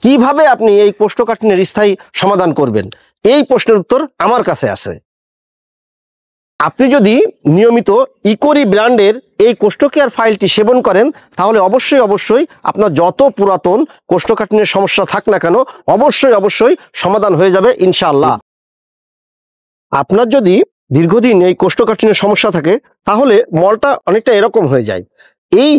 কিভাবে আপনি এই কোষ্ঠকাঠিন্যের স্থায়ী সমাধান করবেন, এই প্রশ্নের উত্তর আমার কাছে আছে। আপনি যদি নিয়মিত ইকোরি ব্র্যান্ডের এই কোষ্ঠকেয়ার ফাইলটি সেবন করেন তাহলে অবশ্যই আপনার যত পুরাতন কোষ্ঠকাঠিন্যের সমস্যা থাক না কেন অবশ্যই সমাধান হয়ে যাবে ইনশাআল্লাহ। আপনার যদি দীর্ঘদিন এই কোষ্ঠকাঠিন্যের সমস্যা থাকে তাহলে মলটা অনেকটা এরকম হয়ে যায়। এই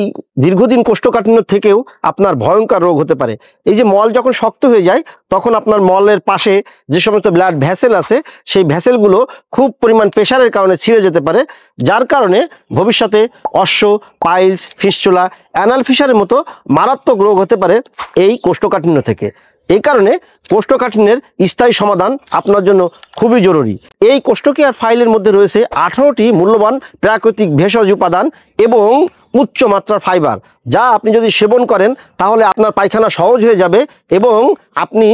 দীর্ঘদিন কোষ্ঠকাঠিন্য থেকেও আপনার ভয়ঙ্কর রোগ হতে পারে। এই যে মল যখন শক্ত হয়ে যায় তখন আপনার মলের পাশে যে সমস্ত ব্লাড ভ্যাসেল আছে সেই ভ্যাসেলগুলো খুব পরিমাণ প্রেশারের কারণে ছিঁড়ে যেতে পারে, যার কারণে ভবিষ্যতে অশ্ব, পাইলস, ফিস্টুলা, অ্যানাল ফিশারের মতো মারাত্মক রোগ হতে পারে এই কোষ্ঠকাঠিন্য থেকে। এই কারণে কোষ্ঠকাঠিন্যের স্থায়ী সমাধান আপনার জন্য খুবই জরুরি। এই কোষ্ঠকেয়ার ফাইলের মধ্যে রয়েছে 18টি মূল্যবান প্রাকৃতিক ভেষজ উপাদান এবং উচ্চ মাত্রার ফাইবার, যা আপনি যদি সেবন করেন তাহলে আপনার পায়খানা সহজ হয়ে যাবে এবং আপনি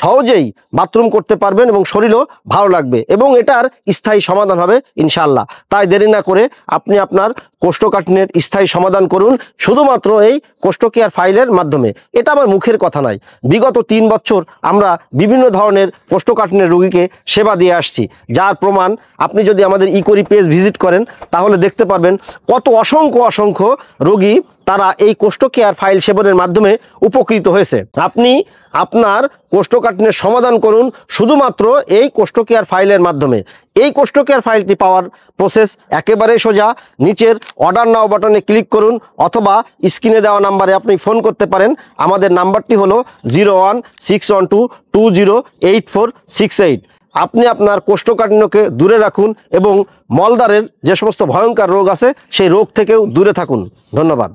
সহজেই বাথরুম করতে পারবেন এবং শরীরও ভালো লাগবে এবং এটার স্থায়ী সমাধান হবে ইনশাআল্লাহ। তাই দেরি না করে আপনি আপনার কোষ্ঠকাঠিন্যের স্থায়ী সমাধান করুন শুধুমাত্র এই কোষ্ঠকেয়ার ফাইলের মাধ্যমে। এটা আমার মুখের কথা নয়, বিগত 3 বছর আমরা বিভিন্ন ধরনের কোষ্ঠকাঠিন্যের রোগীকে সেবা দিয়ে আসছি, যার প্রমাণ আপনি যদি আমাদের ইকোরি পেজ ভিজিট করেন তাহলে দেখতে পারবেন কত অসংখ্য রোগী তারা এই কোষ্ঠকেয়ার ফাইল সেবনের মাধ্যমে উপকৃত হয়েছে। আপনি আপনার কোষ্ঠকাঠিন্যের সমাধান করুন শুধুমাত্র এই কোষ্ঠকেয়ার ফাইলের মাধ্যমে। এই কোষ্ঠকেয়ার ফাইলটি পাওয়ার প্রসেস একেবারেই সোজা। নিচের অর্ডার নাও বাটনে ক্লিক করুন অথবা স্ক্রিনে দেওয়া নাম্বারে আপনি ফোন করতে পারেন। আমাদের নাম্বারটি হলো 016122208468। আপনি আপনার কোষ্ঠকাঠিন্যকে দূরে রাখুন এবং মলদ্বারের যে সমস্ত ভয়ঙ্কর রোগ আছে সেই রোগ থেকেও দূরে থাকুন। ধন্যবাদ।